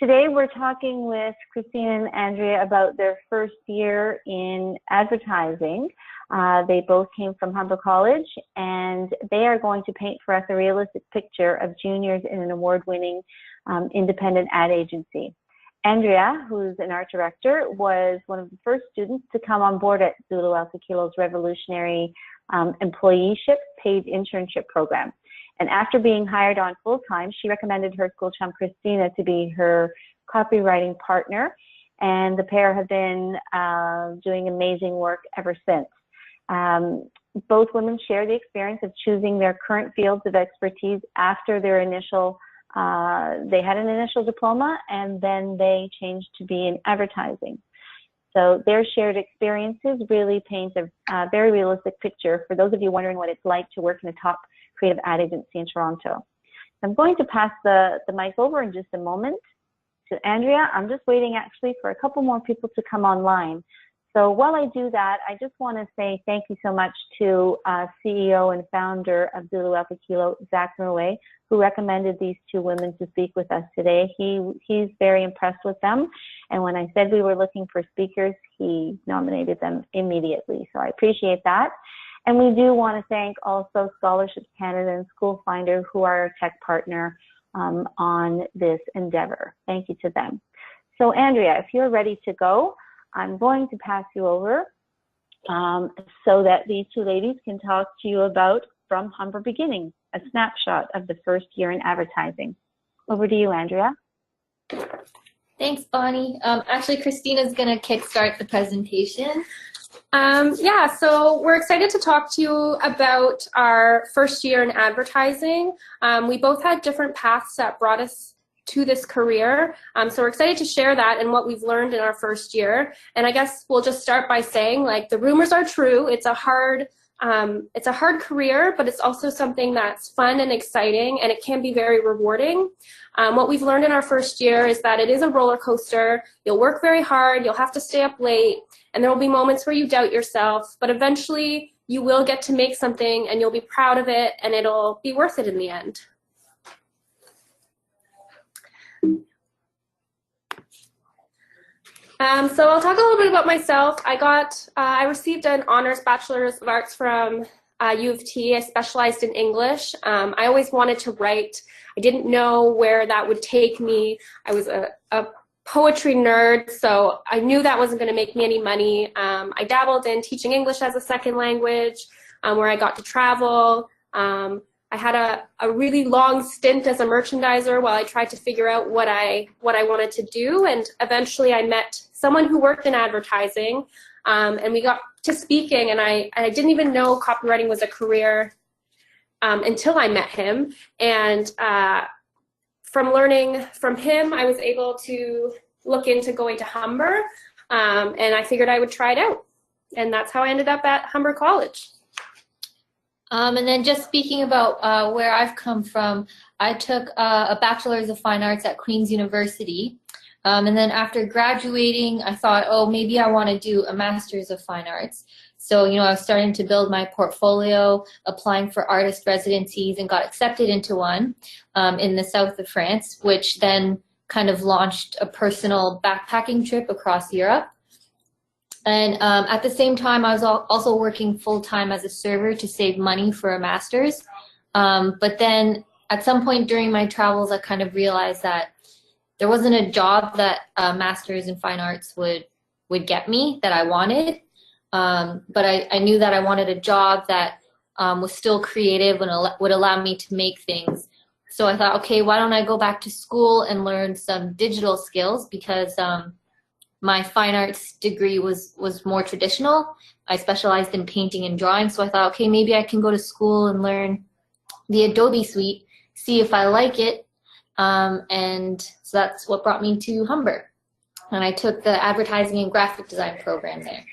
Today we're talking with Christina and Andrea about their first year in advertising. They both came from Humber College, and they are going to paint for us a realistic picture of juniors in an award-winning independent ad agency. Andrea, who's an art director, was one of the first students to come on board at Zulu Alpha Kilo's revolutionary Employeeship paid internship program. And after being hired on full-time, she recommended her school chum Christina to be her copywriting partner, and the pair have been doing amazing work ever since. Both women share the experience of choosing their current fields of expertise after their initial, they had an initial diploma, and then they changed to be in advertising. So their shared experiences really paint a very realistic picture for those of you wondering what it's like to work in a top creative ad agency in Toronto. I'm going to pass the mic over in just a moment to Andrea. I'm just waiting actually for a couple more people to come online. So while I do that, I just want to say thank you so much to CEO and founder of Zulu Alpha Kilo, Zach Murray, who recommended these two women to speak with us today. He's very impressed with them, and when I said we were looking for speakers, he nominated them immediately. So I appreciate that. And we do want to thank also Scholarships Canada and School Finder, who are our tech partner on this endeavor. Thank you to them. So Andrea, if you're ready to go, I'm going to pass you over so that these two ladies can talk to you about From Humber Beginnings, a snapshot of the first year in advertising. Over to you, Andrea. Thanks, Bonnie. Actually, Christina's going to kickstart the presentation. Yeah, so we're excited to talk to you about our first year in advertising. We both had different paths that brought us to this career. So we're excited to share that and what we've learned in our first year. And I guess we'll just start by saying, like, the rumors are true. It's a hard career, but it's also something that's fun and exciting, and it can be very rewarding. What we've learned in our first year is that it is a roller coaster. You'll work very hard, you'll have to stay up late, and there will be moments where you doubt yourself, but eventually you will get to make something and you'll be proud of it, and it'll be worth it in the end. So I'll talk a little bit about myself. I received an honors Bachelor's of Arts from U of T. I specialized in English. I always wanted to write. I didn't know where that would take me. I was a poetry nerd, so I knew that wasn't going to make me any money. I dabbled in teaching English as a second language, where I got to travel. I had a really long stint as a merchandiser while I tried to figure out what I wanted to do, and eventually I met someone who worked in advertising, and we got to speaking, and I didn't even know copywriting was a career until I met him, and from learning from him, I was able to look into going to Humber, and I figured I would try it out, and that's how I ended up at Humber College. And then just speaking about where I've come from, I took a Bachelor's of Fine Arts at Queen's University. And then after graduating, I thought, oh, maybe I want to do a Master's of Fine Arts. So, I was starting to build my portfolio, applying for artist residencies, and got accepted into one in the south of France, which then kind of launched a personal backpacking trip across Europe. And at the same time, I was also working full-time as a server to save money for a master's. But then at some point during my travels, I kind of realized that there wasn't a job that a master's in fine arts would get me that I wanted. But I knew that I wanted a job that was still creative and would allow me to make things. So I thought, okay, why don't I go back to school and learn some digital skills, because my fine arts degree was more traditional. I specialized in painting and drawing, so I thought, okay, maybe I can go to school and learn the Adobe suite, see if I like it, and so that's what brought me to Humber. And I took the advertising and graphic design program there.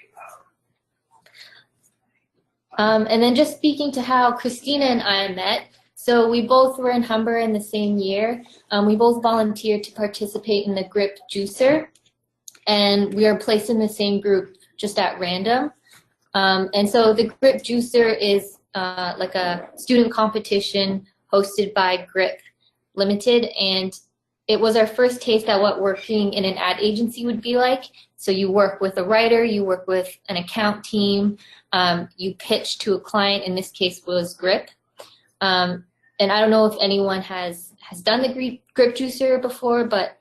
And then just speaking to how Christina and I met, so we both were in Humber in the same year. We both volunteered to participate in the GRIP Juicer, and we are placed in the same group just at random. And so the GRIP Juicer is like a student competition hosted by GRIP Limited, and it was our first taste at what working in an ad agency would be like. So you work with a writer, you work with an account team, you pitch to a client. In this case was Grip. And I don't know if anyone has done the Grip Juicer before, but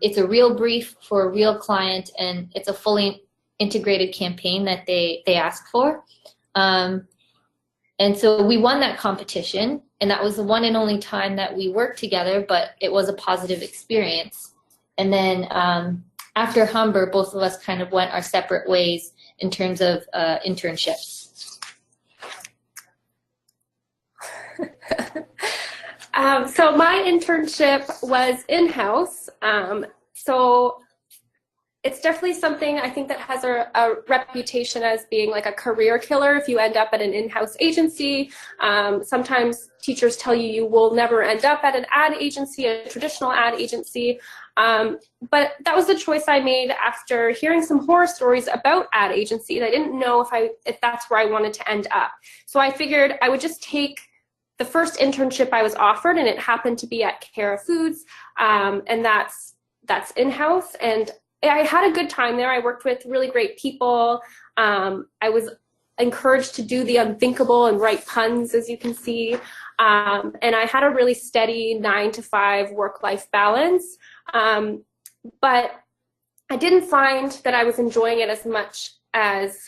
it's a real brief for a real client, and it's a fully integrated campaign that they asked for. And so we won that competition, and that was the one and only time that we worked together, but it was a positive experience. And then after Humber, both of us kind of went our separate ways in terms of internships. So my internship was in-house. So it's definitely something I think that has a reputation as being like a career killer if you end up at an in-house agency. Sometimes teachers tell you will never end up at an ad agency, a traditional ad agency. But that was the choice I made after hearing some horror stories about ad agencies. I didn't know if that's where I wanted to end up. So I figured I would just take the first internship I was offered, and it happened to be at Cara Foods, and that's in-house. And I had a good time there. I worked with really great people. I was encouraged to do the unthinkable and write puns, as you can see. And I had a really steady 9-to-5 work-life balance. But I didn't find that I was enjoying it as much as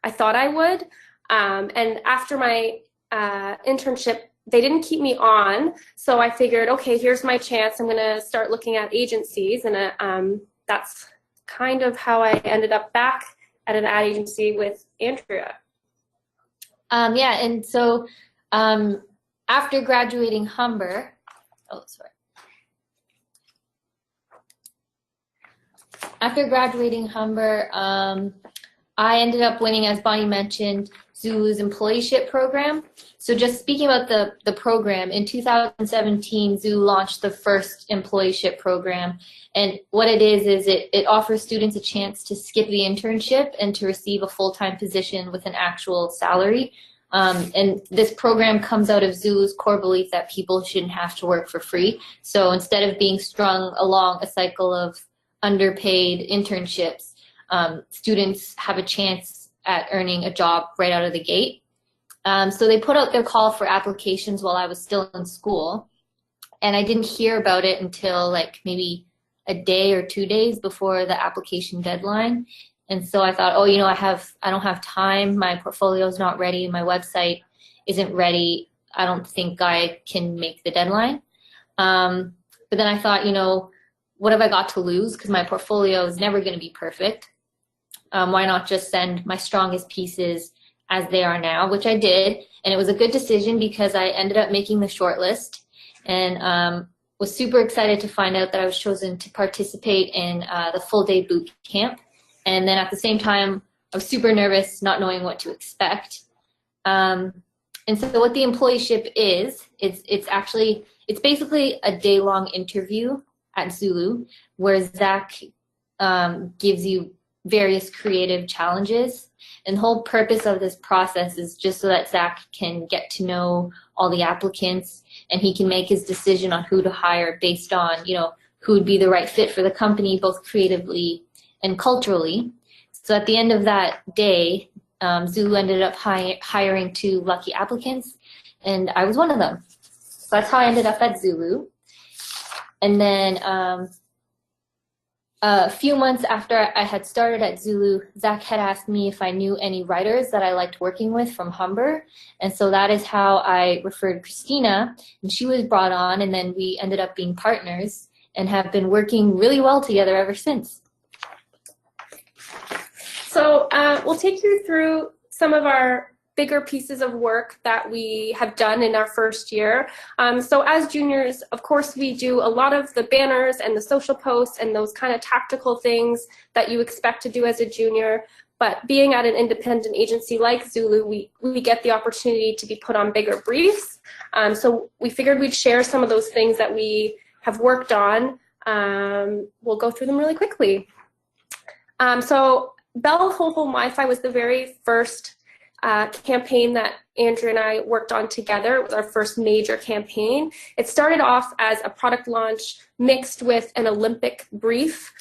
I thought I would. And after my internship, they didn't keep me on. So I figured, okay, here's my chance. I'm going to start looking at agencies. And that's kind of how I ended up back at an ad agency with Andrea. Yeah, and so after graduating Humber, After graduating Humber, I ended up winning, as Bonnie mentioned, Zulu's Employeeship program. So just speaking about the program, in 2017, Zulu launched the first Employeeship program. And what it is it offers students a chance to skip the internship and to receive a full-time position with an actual salary. And this program comes out of Zulu's core belief that people shouldn't have to work for free. So instead of being strung along a cycle of underpaid internships, students have a chance at earning a job right out of the gate. So they put out their call for applications while I was still in school, and I didn't hear about it until like maybe a day or 2 days before the application deadline. And so I thought, oh, you know, I don't have time. My portfolio is not ready. My website isn't ready. I don't think I can make the deadline. But then I thought, you know, what have I got to lose? Because my portfolio is never going to be perfect. Why not just send my strongest pieces as they are now, which I did. And it was a good decision because I ended up making the shortlist, and was super excited to find out that I was chosen to participate in the full day boot camp. And then at the same time, I was super nervous, not knowing what to expect. And so what the employeeship is, it's basically a day-long interview at Zulu where Zach gives you various creative challenges. And the whole purpose of this process is just so that Zach can get to know all the applicants, and he can make his decision on who to hire based on, you know, who would be the right fit for the company, both creatively and culturally. So at the end of that day, Zulu ended up hiring 2 lucky applicants, and I was one of them. So that's how I ended up at Zulu. And then a few months after I had started at Zulu, Zach had asked me if I knew any writers that I liked working with from Humber. And so that is how I referred Christina, and she was brought on, and then we ended up being partners and have been working really well together ever since. So we'll take you through some of our bigger pieces of work that we have done in our first year. So as juniors, of course, we do a lot of the banners and the social posts and those kind of tactical things that you expect to do as a junior. But being at an independent agency like Zulu, we get the opportunity to be put on bigger briefs. So we figured we'd share some of those things that we have worked on. We'll go through them really quickly. So Belleville Wi-Fi was the very first campaign that Andrea and I worked on together. It was our first major campaign. It started off as a product launch mixed with an Olympic brief.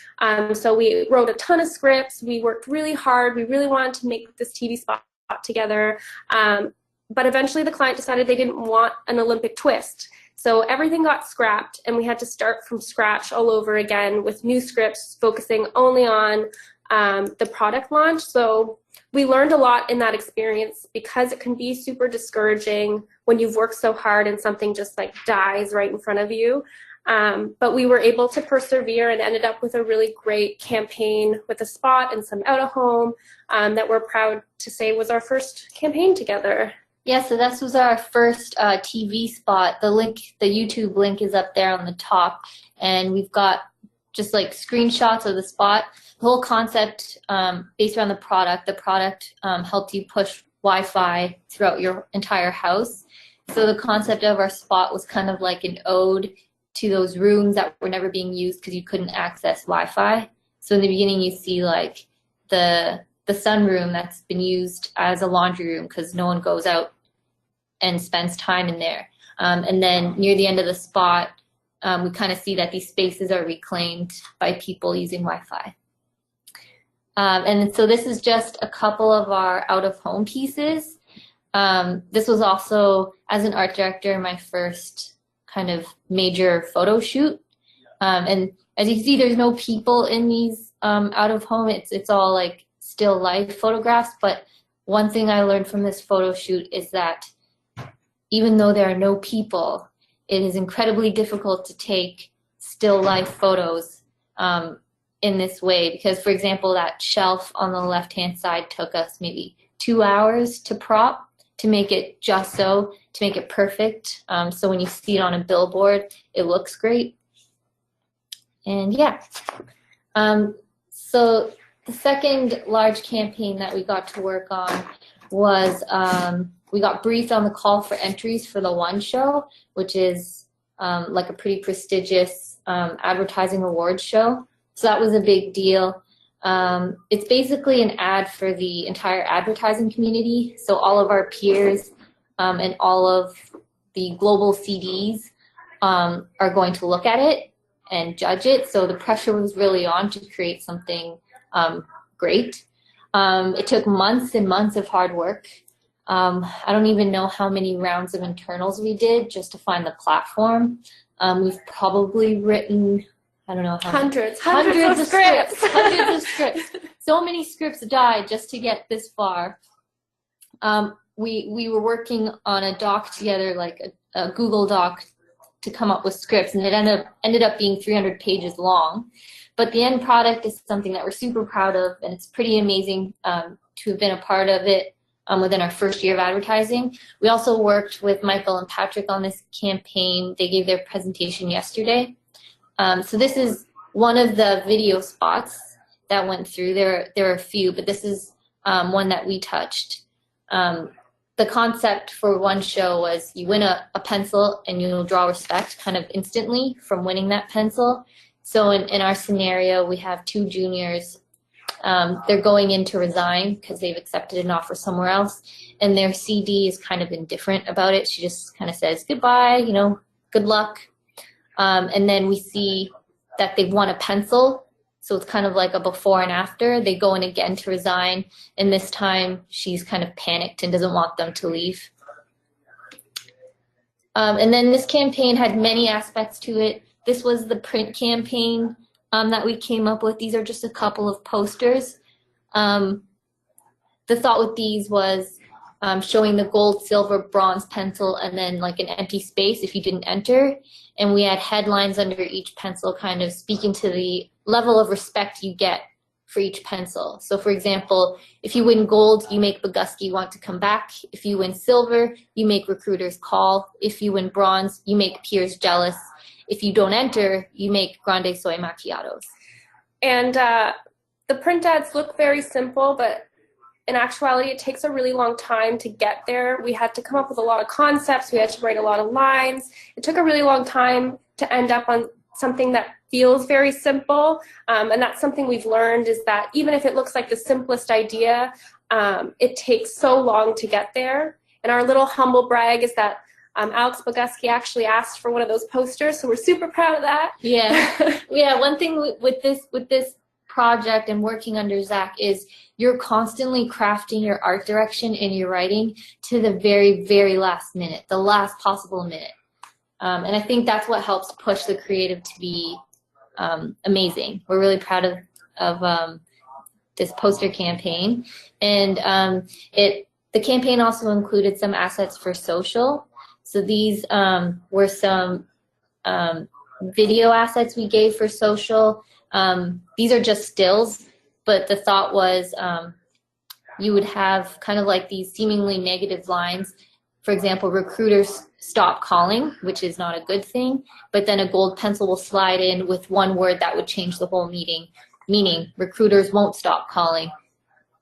So we wrote a ton of scripts. We worked really hard. We really wanted to make this TV spot together. But eventually the client decided they didn't want an Olympic twist. So everything got scrapped, and we had to start from scratch all over again with new scripts focusing only on the product launch. So we learned a lot in that experience, because it can be super discouraging when you've worked so hard and something just like dies right in front of you. But we were able to persevere and ended up with a really great campaign with a spot and some out of home that we're proud to say was our first campaign together. Yeah, so this was our first TV spot. The YouTube link is up there on the top, and we've got just like screenshots of the spot. The whole concept based around the product. The product helped you push Wi-Fi throughout your entire house. So the concept of our spot was kind of like an ode to those rooms that were never being used because you couldn't access Wi-Fi. So in the beginning you see like the sunroom that's been used as a laundry room because no one goes out and spends time in there. And then near the end of the spot, we kind of see that these spaces are reclaimed by people using Wi-Fi. And so this is just a couple of our out-of-home pieces. This was also, as an art director, my first kind of major photo shoot. And as you can see, there's no people in these out-of-home. It's all like still life photographs. But one thing I learned from this photo shoot is that even though there are no people, it is incredibly difficult to take still life photos in this way, because, for example, that shelf on the left-hand side took us maybe 2 hours to prop to make it just so, to make it perfect. So when you see it on a billboard, it looks great. And yeah. So the second large campaign that we got to work on was we got briefed on the call for entries for the One Show, which is like a pretty prestigious advertising awards show. So that was a big deal. It's basically an ad for the entire advertising community. So all of our peers and all of the global CDs are going to look at it and judge it. So the pressure was really on to create something great. It took months and months of hard work. I don't even know how many rounds of internals we did just to find the platform. We've probably written, I don't know how hundreds of scripts. Hundreds of scripts. So many scripts died just to get this far. We were working on a doc together, like a Google Doc, to come up with scripts, and it ended up being 300 pages long. But the end product is something that we're super proud of, and it's pretty amazing to have been a part of it within our first year of advertising. We also worked with Michael and Patrick on this campaign. They gave their presentation yesterday. So this is one of the video spots that went through. There are a few, but this is one that we touched. The concept for One Show was you win a pencil and you'll draw respect kind of instantly from winning that pencil. So in our scenario, we have two juniors. They're going in to resign because they've accepted an offer somewhere else, and their CD is kind of indifferent about it. She just kind of says goodbye, you know, good luck. And then we see that they've won a pencil. So it's kind of like a before and after. They go in again to resign, and this time she's kind of panicked and doesn't want them to leave. And then this campaign had many aspects to it. This was the print campaign that we came up with. These are just a couple of posters. The thought with these was showing the gold, silver, bronze pencil, and then like an empty space if you didn't enter. And we had headlines under each pencil kind of speaking to the level of respect you get for each pencil. So for example, if you win gold, you make Boguski want to come back. If you win silver, you make recruiters call. If you win bronze, you make peers jealous. If you don't enter, you make grande soy macchiatos. And The print ads look very simple, but in actuality, it takes a really long time to get there. We had to come up with a lot of concepts. We had to write a lot of lines. It took a really long time to end up on something that feels very simple. And that's something we've learned, is that even if it looks like the simplest idea, it takes so long to get there. And our little humble brag is that Alex Boguski actually asked for one of those posters, so we're super proud of that. Yeah, yeah. One thing with this project and working under Zach is you're constantly crafting your art direction in your writing to the very, very last minute, the last possible minute. And I think that's what helps push the creative to be amazing. We're really proud of this poster campaign, and the campaign also included some assets for social. So these were some video assets we gave for social. These are just stills, but the thought was you would have kind of like these seemingly negative lines. For example, recruiters stop calling, which is not a good thing, but then a gold pencil will slide in with one word that would change the whole meaning recruiters won't stop calling.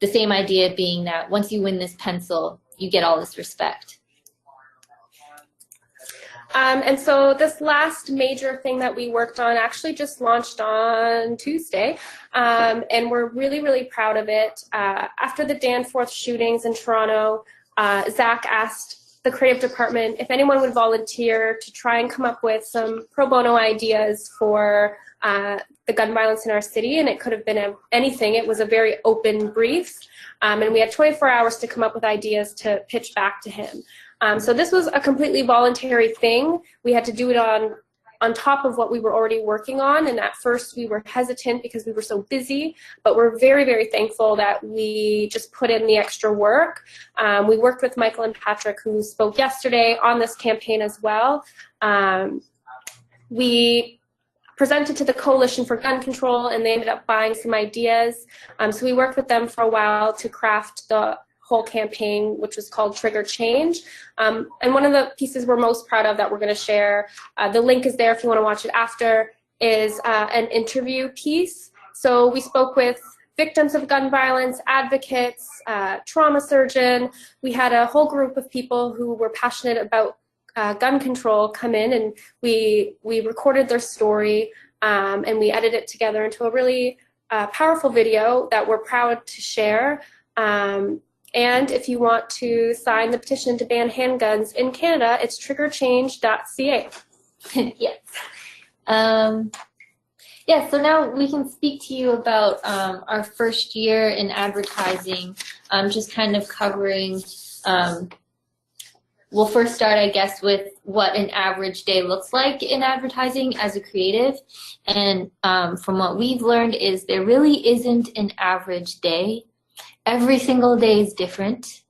The same idea being that once you win this pencil, you get all this respect. And so this last major thing that we worked on actually just launched on Tuesday, and we're really, really proud of it. After the Danforth shootings in Toronto, Zach asked the creative department if anyone would volunteer to try and come up with some pro bono ideas for the gun violence in our city, and it could have been anything. It was a very open brief, and we had 24 hours to come up with ideas to pitch back to him. So this was a completely voluntary thing. We had to do it on top of what we were already working on, and at first we were hesitant because we were so busy, but we're very, very thankful that we just put in the extra work. We worked with Michael and Patrick, who spoke yesterday, on this campaign as well. We presented to the Coalition for Gun Control, and they ended up buying some ideas. So we worked with them for a while to craft the whole campaign, which was called Trigger Change. And one of the pieces we're most proud of that we're going to share, the link is there if you want to watch it after, is an interview piece. So we spoke with victims of gun violence, advocates, trauma surgeon. We had a whole group of people who were passionate about gun control come in, and we recorded their story, and we edited it together into a really powerful video that we're proud to share. And if you want to sign the petition to ban handguns in Canada, it's triggerchange.ca. Yes. Yeah, so now we can speak to you about our first year in advertising, just kind of covering, we'll first start, I guess, with what an average day looks like in advertising as a creative. And from what we've learned is there really isn't an average day. Every single day is different.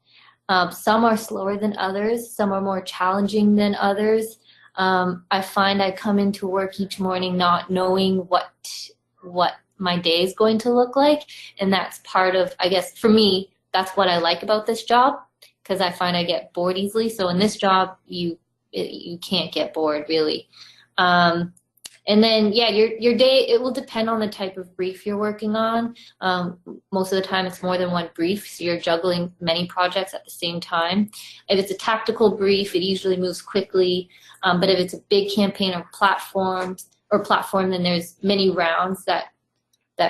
Some are slower than others. Some are more challenging than others. I find I come into work each morning not knowing what my day is going to look like. And that's part of, I guess, for me, that's what I like about this job, because I find I get bored easily. So in this job, you can't get bored, really. And then, yeah, your day, it will depend on the type of brief you're working on. Most of the time, it's more than one brief, so you're juggling many projects at the same time. If it's a tactical brief, it usually moves quickly. But if it's a big campaign or platform, then there's many rounds that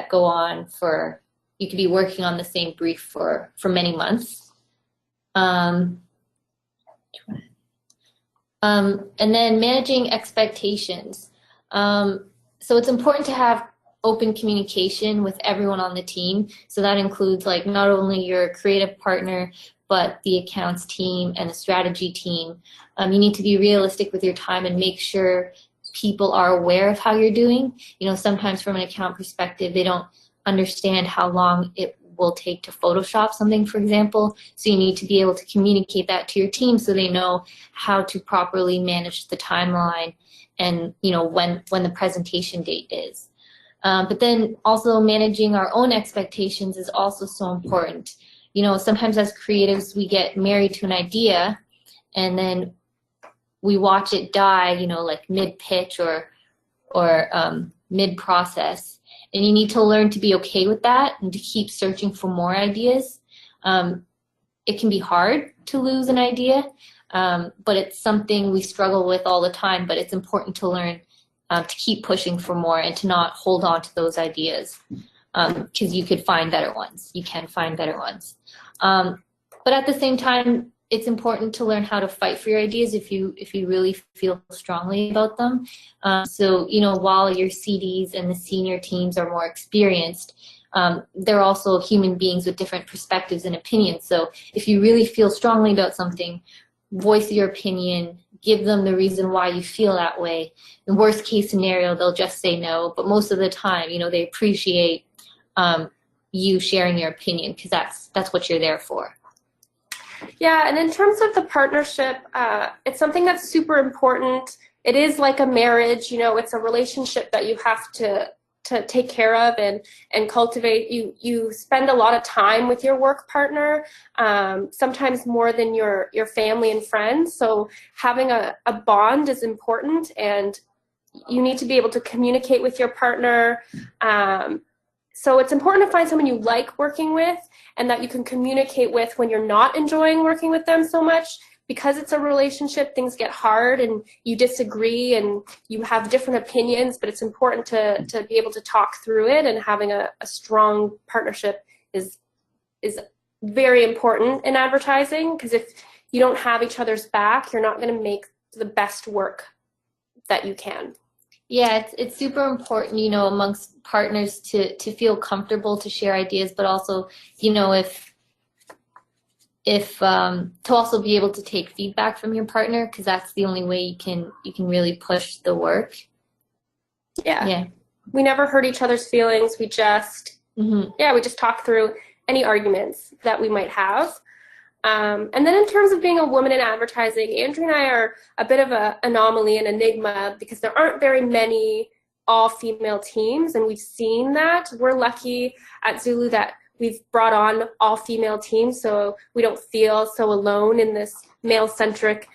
go on for, you could be working on the same brief for many months. And then managing expectations. So it's important to have open communication with everyone on the team. So that includes like not only your creative partner, but the accounts team and the strategy team. You need to be realistic with your time and make sure people are aware of how you're doing. You know, sometimes from an account perspective, they don't understand how long it will take to Photoshop something, for example. So you need to be able to communicate that to your team so they know how to properly manage the timeline and, you know, when the presentation date is. But then also managing our own expectations is also so important. You know, sometimes as creatives, we get married to an idea and then we watch it die, you know, like mid-pitch or mid-process. And you need to learn to be okay with that and to keep searching for more ideas. It can be hard to lose an idea, but it's something we struggle with all the time, but it's important to learn to keep pushing for more and to not hold on to those ideas, because you could find better ones. You can find better ones. But at the same time, it's important to learn how to fight for your ideas if you really feel strongly about them. So, you know, while your CDs and the senior teams are more experienced, they're also human beings with different perspectives and opinions. So if you really feel strongly about something, voice your opinion, give them the reason why you feel that way. In worst case scenario, they'll just say no, but most of the time, you know, they appreciate you sharing your opinion, because that's what you're there for. Yeah, and in terms of the partnership, it's something that's super important. It is like a marriage, you know, it's a relationship that you have to take care of and cultivate. You spend a lot of time with your work partner, sometimes more than your family and friends. So having a bond is important, and you need to be able to communicate with your partner. So it's important to find someone you like working with and that you can communicate with when you're not enjoying working with them so much. Because it's a relationship, things get hard and you disagree and you have different opinions, but it's important to be able to talk through it, and having a strong partnership is very important in advertising, because if you don't have each other's back, you're not going to make the best work that you can. Yeah, it's super important, you know, amongst partners to feel comfortable to share ideas, but also, you know, if to also be able to take feedback from your partner, because that's the only way you can really push the work. Yeah. We never hurt each other's feelings. We just we just talk through any arguments that we might have. And then in terms of being a woman in advertising, Andrea and I are a bit of an anomaly and enigma, because there aren't very many all-female teams, and we've seen that. We're lucky at Zulu that we've brought on all-female teams, so we don't feel so alone in this male-centric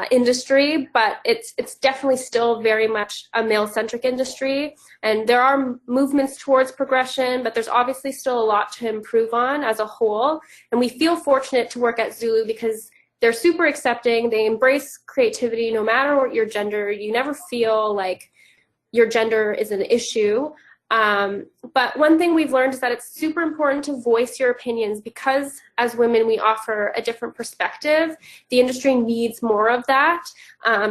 industry, but it's definitely still very much a male-centric industry, and there are movements towards progression, but there's obviously still a lot to improve on as a whole. And we feel fortunate to work at Zulu because they're super accepting. They embrace creativity no matter what your gender. You never feel like your gender is an issue. But one thing we've learned is that it's super important to voice your opinions, because as women we offer a different perspective. The industry needs more of that.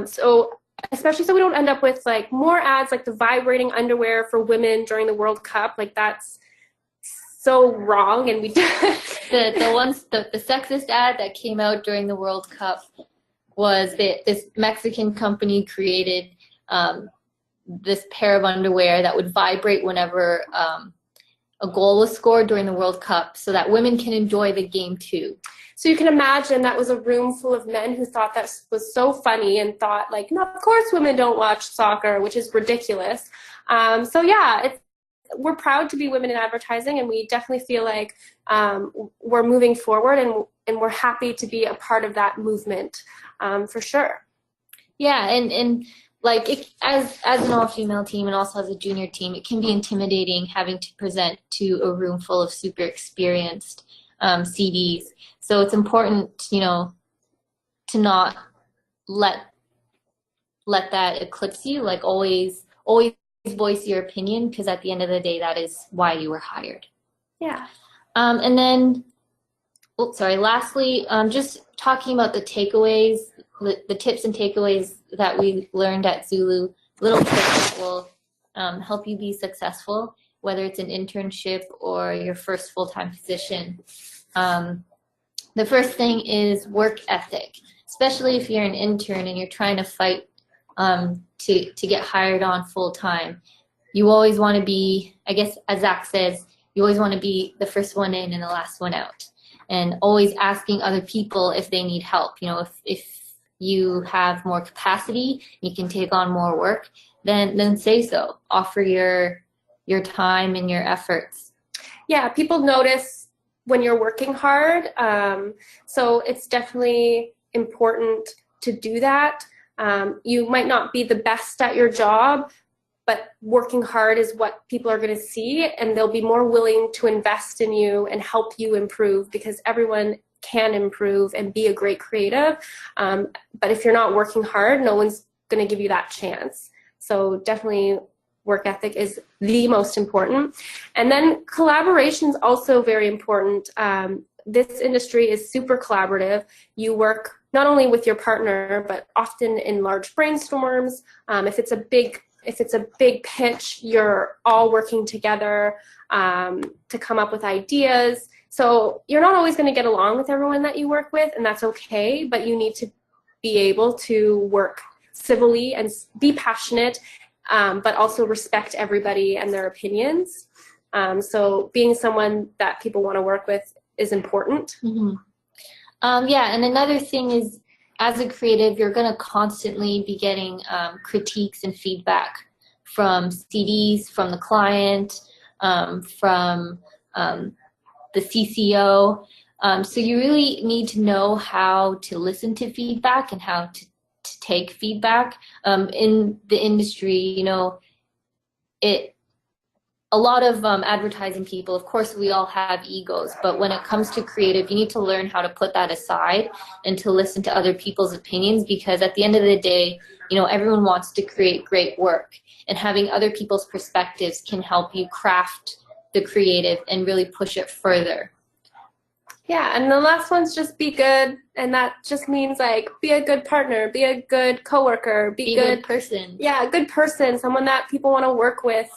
So especially so we don't end up with like more ads like the vibrating underwear for women during the World Cup. Like, that's so wrong. And we the sexist ad that came out during the World Cup was that this Mexican company created this pair of underwear that would vibrate whenever a goal was scored during the World Cup, so that women can enjoy the game too. So you can imagine that was a room full of men who thought that was so funny and thought, like, no, of course women don't watch soccer, which is ridiculous. So yeah, we're proud to be women in advertising, and we definitely feel like we're moving forward, and we're happy to be a part of that movement, for sure. Yeah, and like as an all-female team and also as a junior team, it can be intimidating having to present to a room full of super experienced CDs. So it's important, you know, to not let that eclipse you. Like, always voice your opinion, because at the end of the day, that is why you were hired. Yeah. And then, lastly, just talking about the takeaways, the tips and takeaways that we learned at Zulu, little tips that will help you be successful, whether it's an internship or your first full-time position. The first thing is work ethic, especially if you're an intern and you're trying to fight to get hired on full-time. You always want to be, I guess, as Zach says, you always want to be the first one in and the last one out, and always asking other people if they need help. You know, if you have more capacity, you can take on more work, then say so. Offer your time and your efforts. Yeah, people notice when you're working hard, so it's definitely important to do that. You might not be the best at your job, but working hard is what people are going to see, and they'll be more willing to invest in you and help you improve, because everyone can improve and be a great creative. But if you're not working hard, no one's going to give you that chance. So definitely work ethic is the most important. And then collaboration is also very important. this industry is super collaborative. You work not only with your partner, but often in large brainstorms. If it's a big pitch, you're all working together to come up with ideas. So you're not always going to get along with everyone that you work with, and that's okay, but you need to be able to work civilly and be passionate, but also respect everybody and their opinions. So being someone that people want to work with is important. Mm-hmm. Yeah, and another thing is, as a creative, you're going to constantly be getting critiques and feedback from CDs, from the client, from the CCO. So you really need to know how to listen to feedback and how to take feedback. In the industry, you know, a lot of advertising people, of course, we all have egos, but when it comes to creative, you need to learn how to put that aside and to listen to other people's opinions, because at the end of the day, you know, everyone wants to create great work, and having other people's perspectives can help you craft the creative and really push it further. Yeah, and the last one's just be good, and that just means like be a good partner, be a good coworker, be a good person. Yeah, a good person, someone that people want to work with.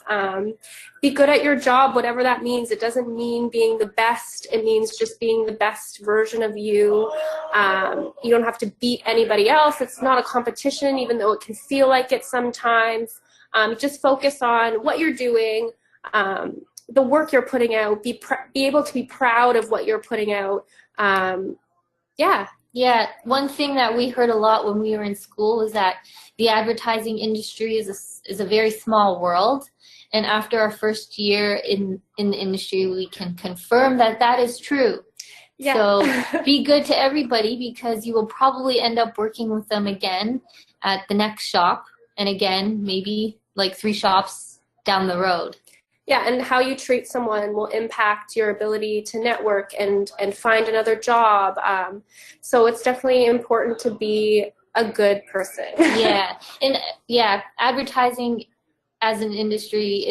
Be good at your job, whatever that means. It doesn't mean being the best. It means just being the best version of you. You don't have to beat anybody else. It's not a competition, even though it can feel like it sometimes. Just focus on what you're doing. The work you're putting out, be able to be proud of what you're putting out. Yeah, one thing that we heard a lot when we were in school was that the advertising industry is a very small world, and after our first year in the industry, we can confirm that that is true. Yeah. So be good to everybody, because you will probably end up working with them again at the next shop, and again maybe like 3 shops down the road. Yeah, and how you treat someone will impact your ability to network and find another job. So it's definitely important to be a good person. Yeah, and yeah, advertising as an industry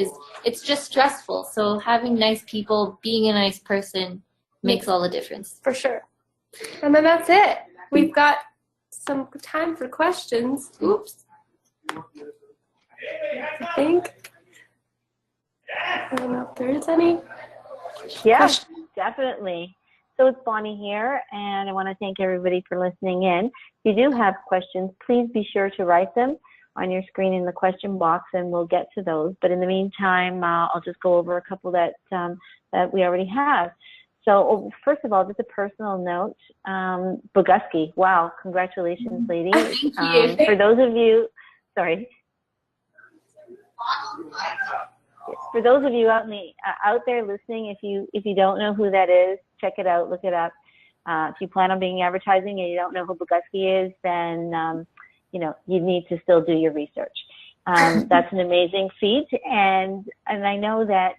it's just stressful. So having nice people, being a nice person makes all the difference. For sure. And then that's it. We've got some time for questions. Oops. I think. I don't know if there is any. Yes, definitely. So it's Bonnie here, and I want to thank everybody for listening in. If you do have questions, please be sure to write them on your screen in the question box, and we'll get to those. But in the meantime, I'll just go over a couple that we already have. So first of all, just a personal note, Boguski, wow, congratulations, lady. Thank you. For those of you, sorry. For those of you out there listening, if you don't know who that is, check it out, look it up. If you plan on being advertising and you don't know who Boguski is, then you know, you need to still do your research. That's an amazing feat, and I know that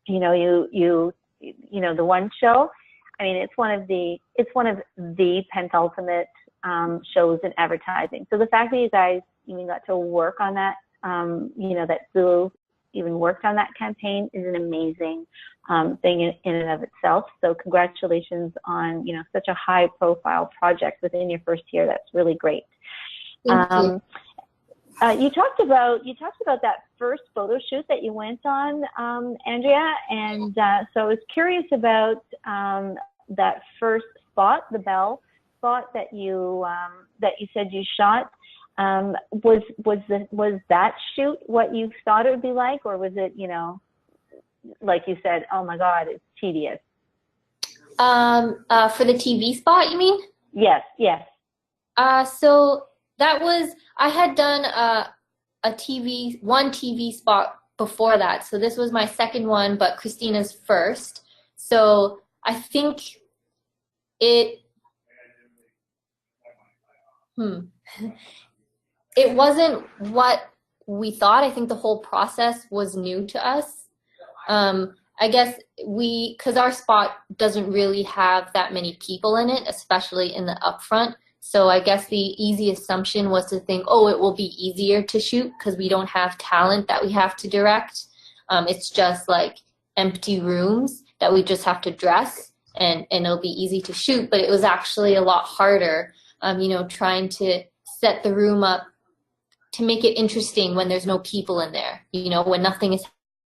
you know, you know, the one show, I mean, it's one of the penultimate shows in advertising. So the fact that you guys even got to work on that, you know, that Zulu even worked on that campaign is an amazing thing in and of itself. So congratulations on, you know, such a high profile project within your first year. That's really great. Thank you. You talked about that first photo shoot that you went on, Andrea, and so I was curious about that first spot, the Bell spot that you said you shot. Was that shoot what you thought it would be like, or was it, you know, like you said, oh my God, it's tedious? For the TV spot, you mean? Yes, yes. So that was, I had done one TV spot before that. So this was my second one, but Christina's first. So I think it wasn't what we thought. I think the whole process was new to us. I guess because our spot doesn't really have that many people in it, especially in the upfront. So I guess the easy assumption was to think, oh, it will be easier to shoot because we don't have talent that we have to direct. It's just like empty rooms that we just have to dress. and it'll be easy to shoot, but it was actually a lot harder, trying to set the room up to make it interesting when there's no people in there, when nothing is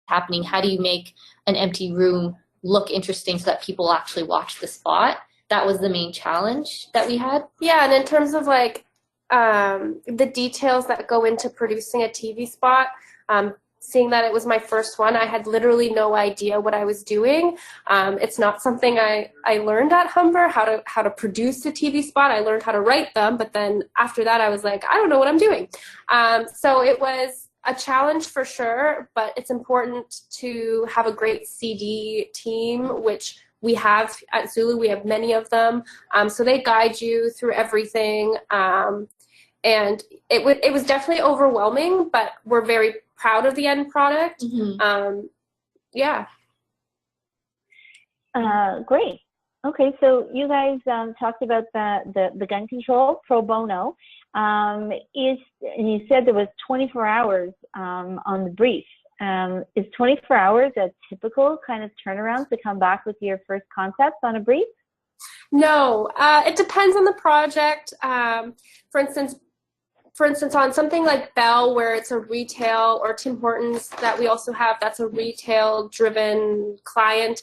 happening. How do you make an empty room look interesting so that people actually watch the spot? That was the main challenge that we had. Yeah, and in terms of like the details that go into producing a TV spot, seeing that it was my first one, I had literally no idea what I was doing. It's not something I learned at Humber, how to produce a TV spot. I learned how to write them, but then after that I was like, I don't know what I'm doing. So it was a challenge for sure, but it's important to have a great CD team, which we have at Zulu. We have many of them. So they guide you through everything. And it was definitely overwhelming, but we're very proud of the end product. Yeah. Great. Okay, so you guys talked about the gun control pro bono. And you said there was 24 hours on the brief. Is 24 hours a typical kind of turnaround to come back with your first concepts on a brief? No, it depends on the project. For instance, on something like Bell, where it's a retail, or Tim Hortons that we also have, that's a retail-driven client,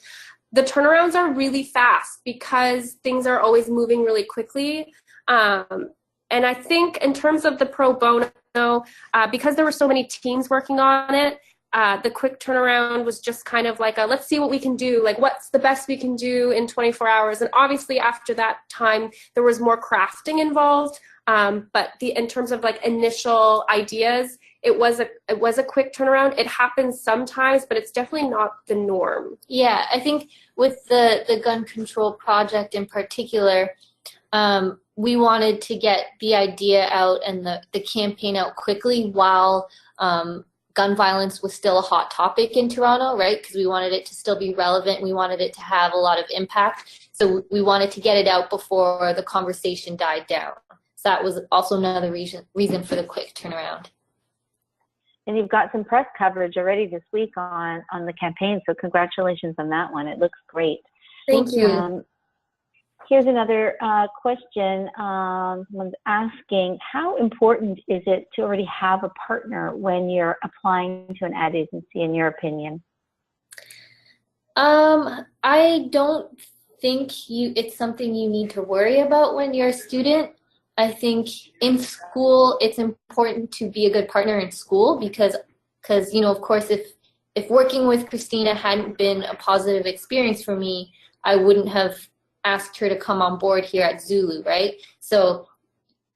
the turnarounds are really fast because things are always moving really quickly. And I think in terms of the pro bono, because there were so many teams working on it, the quick turnaround was just kind of like let's see what we can do, like what's the best we can do in 24 hours. And obviously after that time, there was more crafting involved. But in terms of like initial ideas, it was a quick turnaround. It happens sometimes, but it's definitely not the norm. Yeah, I think with the gun control project in particular, we wanted to get the idea out and the campaign out quickly while gun violence was still a hot topic in Toronto, right? Because we wanted it to still be relevant. We wanted it to have a lot of impact. So we wanted to get it out before the conversation died down. So that was also another reason for the quick turnaround. And you've got some press coverage already this week on the campaign, so congratulations on that one. It looks great. Thank you. Here's another question. Someone's asking, how important is it to already have a partner when you're applying to an ad agency, in your opinion? I don't think it's something you need to worry about when you're a student. I think in school, it's important to be a good partner in school because of course, if working with Christina hadn't been a positive experience for me, I wouldn't have asked her to come on board here at Zulu, right? So,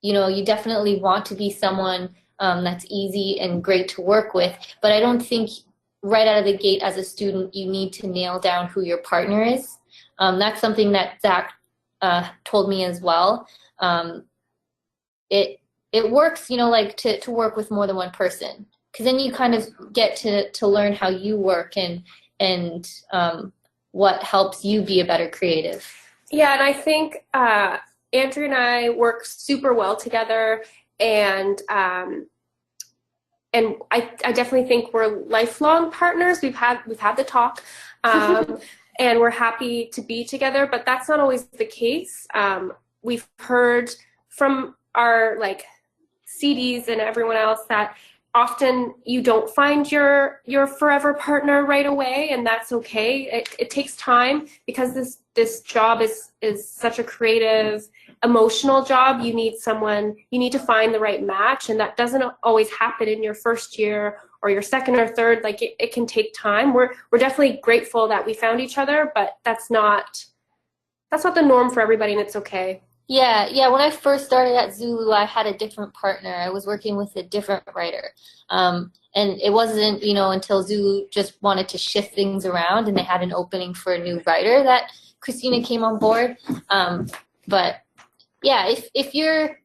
you definitely want to be someone that's easy and great to work with, but I don't think right out of the gate as a student, you need to nail down who your partner is. That's something that Zach told me as well. It works, like to work with more than one person, because then you kind of get to learn how you work and what helps you be a better creative. Yeah, and I think Andrea and I work super well together, and I definitely think we're lifelong partners. We've had the talk, and we're happy to be together. But that's not always the case. We've heard from our CDs and everyone else that often you don't find your forever partner right away, and that's okay. It takes time because this job is such a creative, emotional job. You need to find the right match, and that doesn't always happen in your first year or your second or third. It can take time. We're definitely grateful that we found each other, but that's not the norm for everybody, and it's okay. Yeah. When I first started at Zulu, I had a different partner. I was working with a different writer. And it wasn't, until Zulu just wanted to shift things around and they had an opening for a new writer that Christina came on board. But yeah, if you're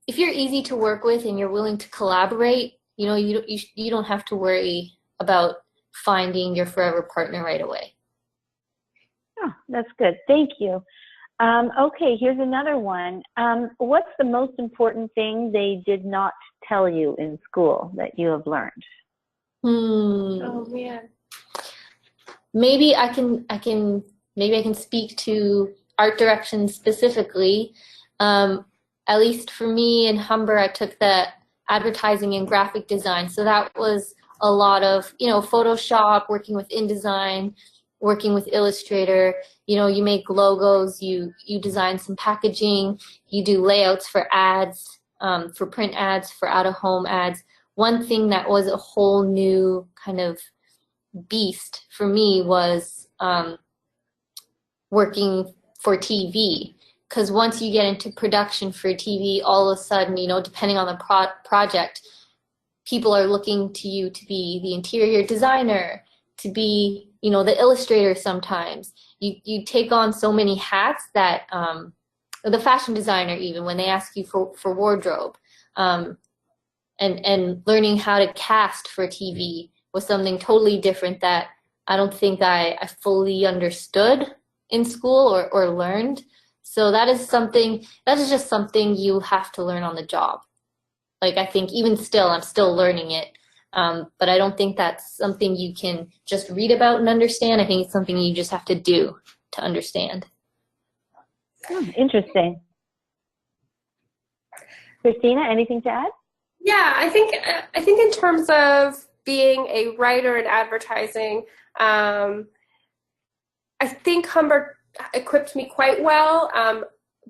easy to work with and you're willing to collaborate, you don't have to worry about finding your forever partner right away. Oh, that's good. Thank you. Okay, here's another one. What's the most important thing they did not tell you in school that you have learned? Oh man. Maybe I can maybe I can speak to art direction specifically. At least for me in Humber, I took the advertising and graphic design. So that was a lot of, Photoshop, working with InDesign, working with Illustrator. You make logos, you design some packaging, you do layouts for ads, for print ads, for out-of-home ads. One thing that was a whole new kind of beast for me was working for TV. Because once you get into production for TV, all of a sudden, depending on the project, people are looking to you to be the interior designer, to be, the illustrator sometimes. You take on so many hats that, the fashion designer even, when they ask you for wardrobe, and learning how to cast for TV was something totally different that I don't think I fully understood in school or learned. So that is just something you have to learn on the job. Like, I think even still, I'm still learning it. But I don't think that's something you can just read about and understand. I think it's something you just have to do to understand. Interesting. Christina, anything to add? Yeah, I think in terms of being a writer in advertising, I think Humber equipped me quite well,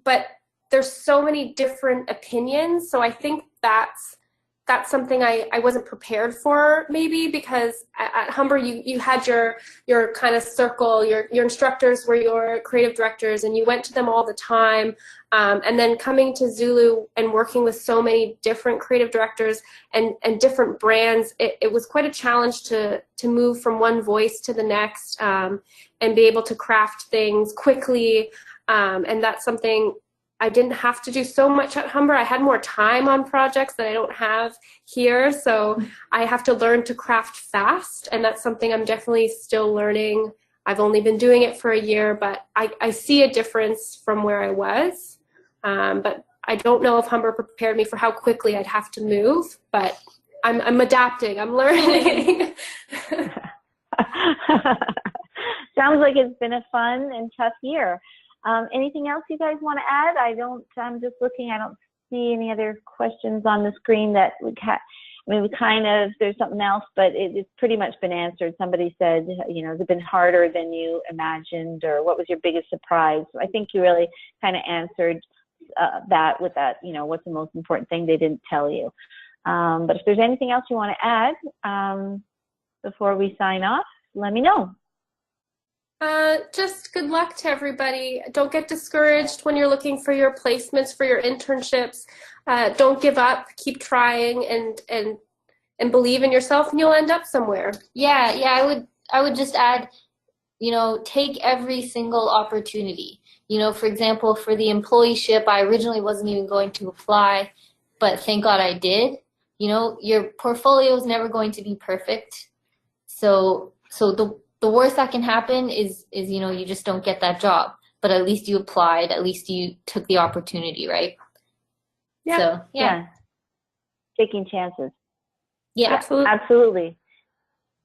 but there's so many different opinions, so I think that's something I wasn't prepared for, maybe, because at Humber you had your kind of circle, your instructors were your creative directors, and you went to them all the time, and then coming to Zulu and working with so many different creative directors and different brands, it was quite a challenge to move from one voice to the next, and be able to craft things quickly, and that's something I didn't have to do so much at Humber. I had more time on projects that I don't have here, so I have to learn to craft fast, and that's something I'm definitely still learning. I've only been doing it for a year, but I see a difference from where I was. But I don't know if Humber prepared me for how quickly I'd have to move, but I'm adapting, I'm learning. Sounds like it's been a fun and tough year. Anything else you guys want to add? I'm just looking, I don't see any other questions on the screen that there's something else, but it's pretty much been answered. Somebody said, has it been harder than you imagined, or what was your biggest surprise? I think you really kind of answered that with that, what's the most important thing they didn't tell you. But if there's anything else you want to add before we sign off, let me know. Just good luck to everybody. Don't get discouraged when you're looking for your placements, for your internships. Don't give up. Keep trying and believe in yourself, and you'll end up somewhere. Yeah. I would just add, take every single opportunity. For example, for the employeeship, I originally wasn't even going to apply, but thank God I did. Your portfolio is never going to be perfect. So the worst that can happen is you just don't get that job, but at least you applied, at least you took the opportunity, right? Yeah. So, yeah. Taking chances. Yeah, absolutely.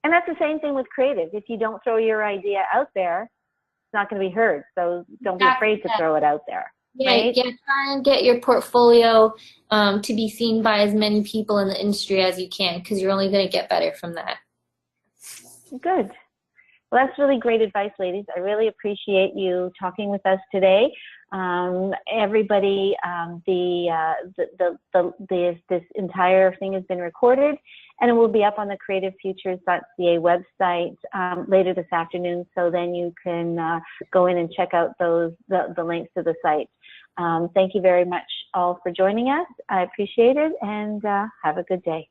And that's the same thing with creative. If you don't throw your idea out there, it's not going to be heard. So don't be afraid to throw it out there. Yeah, right? Try and get your portfolio to be seen by as many people in the industry as you can, because you're only going to get better from that. Good. Well, that's really great advice, ladies. I really appreciate you talking with us today. Everybody, this entire thing has been recorded, and it will be up on the creativefutures.ca website later this afternoon. So then you can go in and check out the links to the site. Thank you very much all for joining us. I appreciate it, and have a good day.